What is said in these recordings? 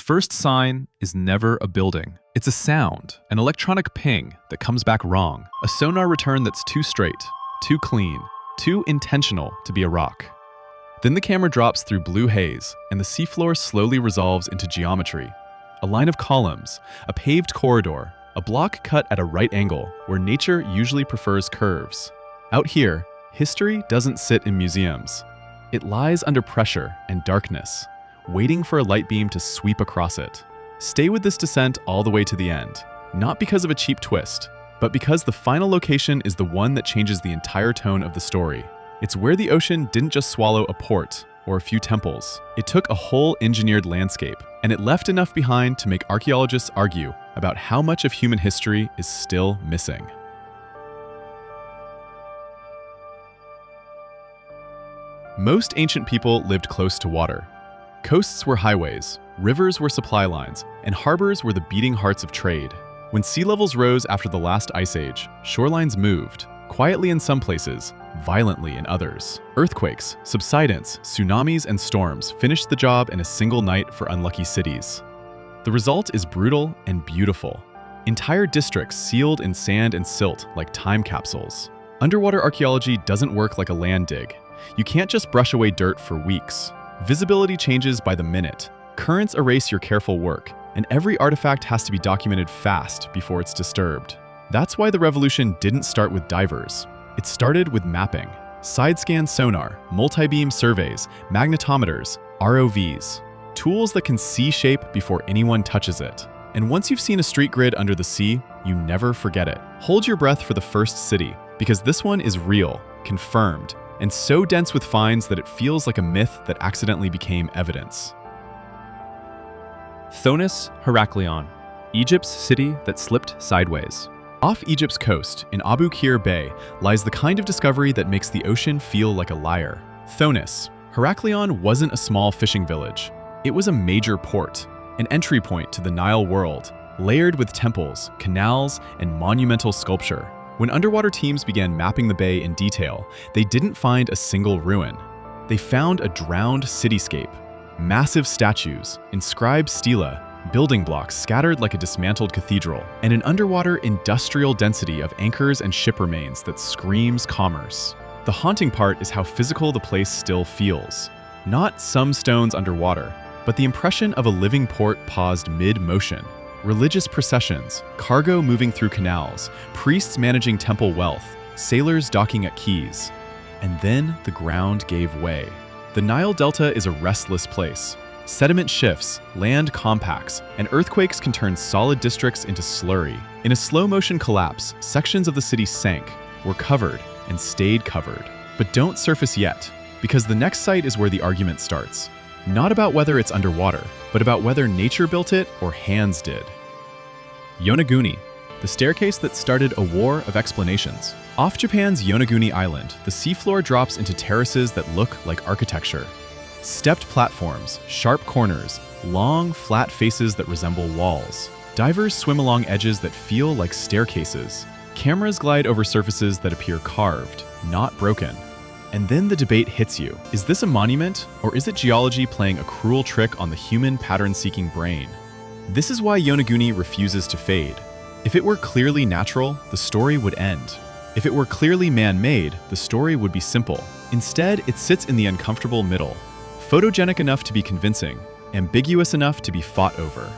first sign is never a building. It's a sound, an electronic ping that comes back wrong, a sonar return that's too straight, too clean, too intentional to be a rock. Then the camera drops through blue haze, and the seafloor slowly resolves into geometry. A line of columns, a paved corridor, a block cut at a right angle where nature usually prefers curves. Out here, history doesn't sit in museums. It lies under pressure and darkness, waiting for a light beam to sweep across it. Stay with this descent all the way to the end, not because of a cheap twist, but because the final location is the one that changes the entire tone of the story. It's where the ocean didn't just swallow a port or a few temples. It took a whole engineered landscape, and it left enough behind to make archaeologists argue about how much of human history is still missing. Most ancient people lived close to water. Coasts were highways, rivers were supply lines, and harbors were the beating hearts of trade. When sea levels rose after the last ice age, shorelines moved, quietly in some places, violently in others. Earthquakes, subsidence, tsunamis, and storms finished the job in a single night for unlucky cities. The result is brutal and beautiful. Entire districts sealed in sand and silt like time capsules. Underwater archaeology doesn't work like a land dig. You can't just brush away dirt for weeks. Visibility changes by the minute. Currents erase your careful work, and every artifact has to be documented fast before it's disturbed. That's why the revolution didn't start with divers. It started with mapping. Side-scan sonar, multi-beam surveys, magnetometers, ROVs. Tools that can see shape before anyone touches it. And once you've seen a street grid under the sea, you never forget it. Hold your breath for the first city, because this one is real, confirmed, and so dense with finds that it feels like a myth that accidentally became evidence. Thonis-Heracleion, Egypt's city that slipped sideways. Off Egypt's coast, in Abu Qir Bay, lies the kind of discovery that makes the ocean feel like a liar. Thonis-Heracleion wasn't a small fishing village. It was a major port, an entry point to the Nile world, layered with temples, canals, and monumental sculpture. When underwater teams began mapping the bay in detail, they didn't find a single ruin. They found a drowned cityscape, massive statues, inscribed stela, building blocks scattered like a dismantled cathedral, and an underwater industrial density of anchors and ship remains that screams commerce. The haunting part is how physical the place still feels. Not some stones underwater, but the impression of a living port paused mid-motion. Religious processions, cargo moving through canals, priests managing temple wealth, sailors docking at quays. And then the ground gave way. The Nile Delta is a restless place. Sediment shifts, land compacts, and earthquakes can turn solid districts into slurry. In a slow-motion collapse, sections of the city sank, were covered, and stayed covered. But don't surface yet, because the next site is where the argument starts. Not about whether it's underwater, but about whether nature built it or hands did. Yonaguni, the staircase that started a war of explanations. Off Japan's Yonaguni Island, the seafloor drops into terraces that look like architecture. Stepped platforms, sharp corners, long, flat faces that resemble walls. Divers swim along edges that feel like staircases. Cameras glide over surfaces that appear carved, not broken. And then the debate hits you. Is this a monument, or is it geology playing a cruel trick on the human pattern-seeking brain? This is why Yonaguni refuses to fade. If it were clearly natural, the story would end. If it were clearly man-made, the story would be simple. Instead, it sits in the uncomfortable middle. Photogenic enough to be convincing, ambiguous enough to be fought over.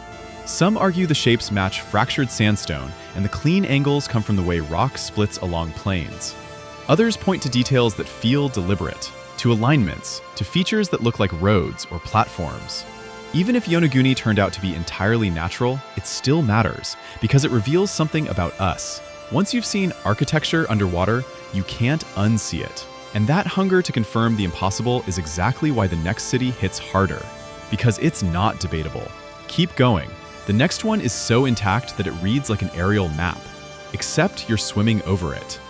Some argue the shapes match fractured sandstone, and the clean angles come from the way rock splits along plains. Others point to details that feel deliberate, to alignments, to features that look like roads or platforms. Even if Yonaguni turned out to be entirely natural, it still matters, because it reveals something about us. Once you've seen architecture underwater, you can't unsee it. And that hunger to confirm the impossible is exactly why the next city hits harder, because it's not debatable. Keep going. The next one is so intact that it reads like an aerial map, except you're swimming over it.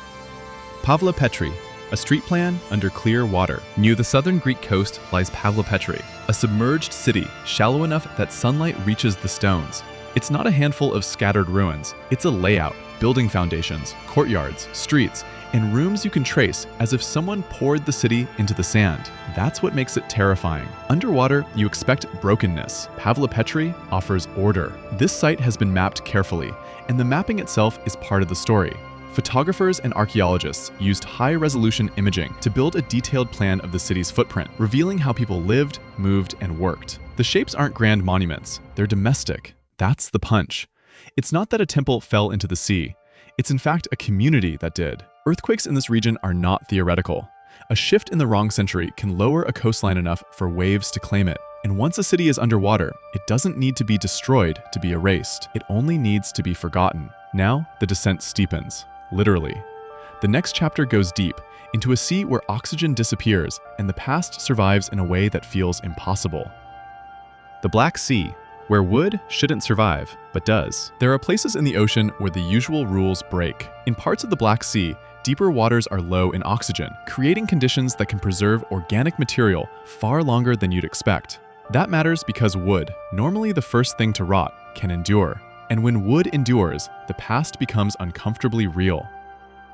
Pavlo Petri, a street plan under clear water. Near the southern Greek coast lies Pavlopetri, a submerged city shallow enough that sunlight reaches the stones. It's not a handful of scattered ruins, it's a layout, building foundations, courtyards, streets, and rooms you can trace as if someone poured the city into the sand. That's what makes it terrifying. Underwater, you expect brokenness. Pavlo Petri offers order. This site has been mapped carefully, and the mapping itself is part of the story. Photographers and archaeologists used high-resolution imaging to build a detailed plan of the city's footprint, revealing how people lived, moved, and worked. The shapes aren't grand monuments, they're domestic. That's the punch. It's not that a temple fell into the sea. It's in fact a community that did. Earthquakes in this region are not theoretical. A shift in the wrong century can lower a coastline enough for waves to claim it. And once a city is underwater, it doesn't need to be destroyed to be erased. It only needs to be forgotten. Now, the descent steepens. Literally. The next chapter goes deep, into a sea where oxygen disappears and the past survives in a way that feels impossible. The Black Sea, where wood shouldn't survive, but does. There are places in the ocean where the usual rules break. In parts of the Black Sea, deeper waters are low in oxygen, creating conditions that can preserve organic material far longer than you'd expect. That matters because wood, normally the first thing to rot, can endure. And when wood endures, the past becomes uncomfortably real.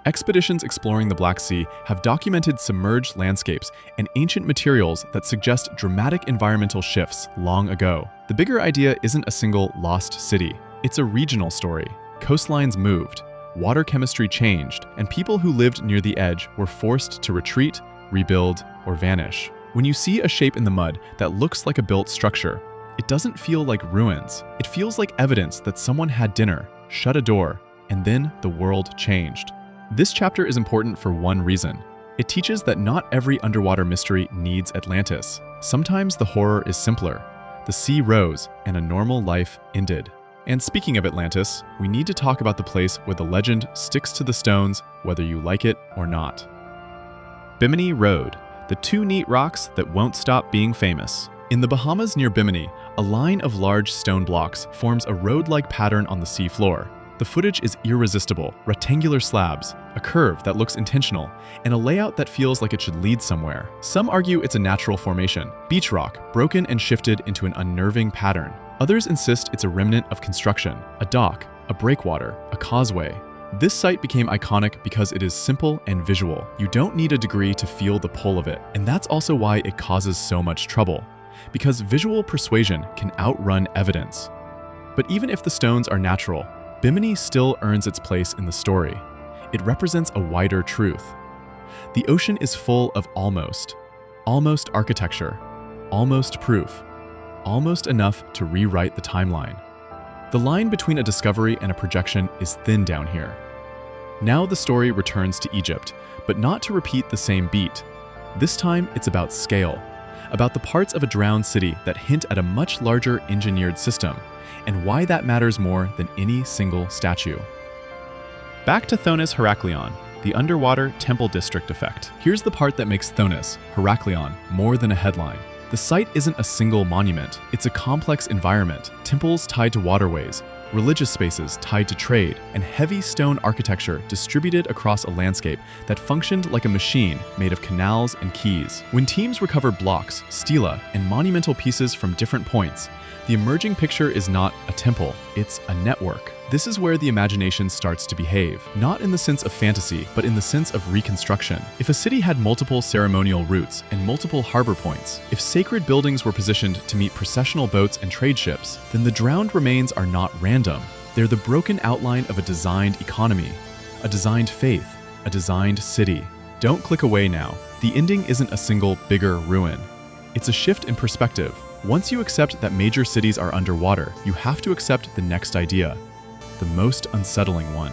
Expeditions exploring the Black Sea have documented submerged landscapes and ancient materials that suggest dramatic environmental shifts long ago. The bigger idea isn't a single lost city. It's a regional story. Coastlines moved, water chemistry changed, and people who lived near the edge were forced to retreat, rebuild, or vanish. When you see a shape in the mud that looks like a built structure, it doesn't feel like ruins. It feels like evidence that someone had dinner, shut a door, and then the world changed. This chapter is important for one reason. It teaches that not every underwater mystery needs Atlantis. Sometimes the horror is simpler. The sea rose, and a normal life ended. And speaking of Atlantis, we need to talk about the place where the legend sticks to the stones, whether you like it or not. Bimini Road, the two neat rocks that won't stop being famous. In the Bahamas near Bimini, a line of large stone blocks forms a road-like pattern on the sea floor. The footage is irresistible: rectangular slabs, a curve that looks intentional, and a layout that feels like it should lead somewhere. Some argue it's a natural formation, beach rock broken and shifted into an unnerving pattern. Others insist it's a remnant of construction, a dock, a breakwater, a causeway. This site became iconic because it is simple and visual. You don't need a degree to feel the pull of it, and that's also why it causes so much trouble. Because visual persuasion can outrun evidence. But even if the stones are natural, Bimini still earns its place in the story. It represents a wider truth. The ocean is full of almost architecture, almost proof, almost enough to rewrite the timeline. The line between a discovery and a projection is thin down here. Now the story returns to Egypt, but not to repeat the same beat. This time it's about scale, about the parts of a drowned city that hint at a much larger engineered system, and why that matters more than any single statue. Back to Thonis-Heracleion, the underwater temple district effect. Here's the part that makes Thonis-Heracleion more than a headline. The site isn't a single monument, it's a complex environment. Temples tied to waterways, religious spaces tied to trade, and heavy stone architecture distributed across a landscape that functioned like a machine made of canals and quays. When teams recover blocks, stela, and monumental pieces from different points, the emerging picture is not a temple, it's a network. This is where the imagination starts to behave, not in the sense of fantasy, but in the sense of reconstruction. If a city had multiple ceremonial routes and multiple harbor points, if sacred buildings were positioned to meet processional boats and trade ships, then the drowned remains are not random. They're the broken outline of a designed economy, a designed faith, a designed city. Don't click away now. The ending isn't a single, bigger ruin. It's a shift in perspective. Once you accept that major cities are underwater, you have to accept the next idea, the most unsettling one.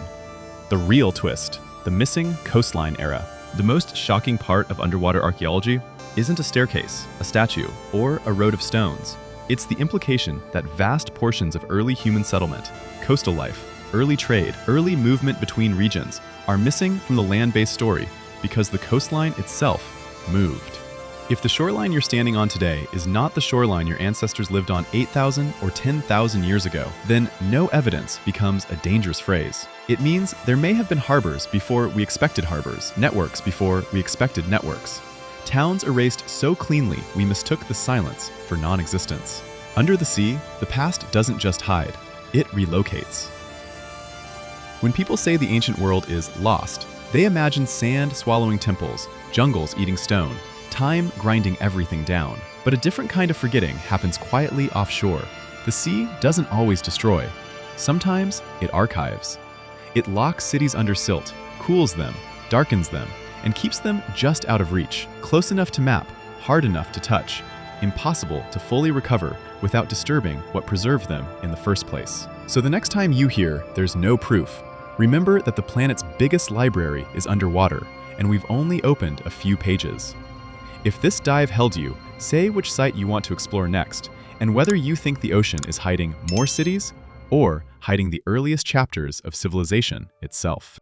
The real twist, the missing coastline era. The most shocking part of underwater archaeology isn't a staircase, a statue, or a road of stones. It's the implication that vast portions of early human settlement, coastal life, early trade, early movement between regions are missing from the land-based story because the coastline itself moved. If the shoreline you're standing on today is not the shoreline your ancestors lived on 8,000 or 10,000 years ago, then no evidence becomes a dangerous phrase. It means there may have been harbors before we expected harbors, networks before we expected networks. Towns erased so cleanly we mistook the silence for non-existence. Under the sea, the past doesn't just hide, it relocates. When people say the ancient world is lost, they imagine sand swallowing temples, jungles eating stone, time grinding everything down. But a different kind of forgetting happens quietly offshore. The sea doesn't always destroy. Sometimes it archives. It locks cities under silt, cools them, darkens them, and keeps them just out of reach, close enough to map, hard enough to touch, impossible to fully recover without disturbing what preserved them in the first place. So the next time you hear there's no proof, remember that the planet's biggest library is underwater, and we've only opened a few pages. If this dive held you, say which site you want to explore next, and whether you think the ocean is hiding more cities or hiding the earliest chapters of civilization itself.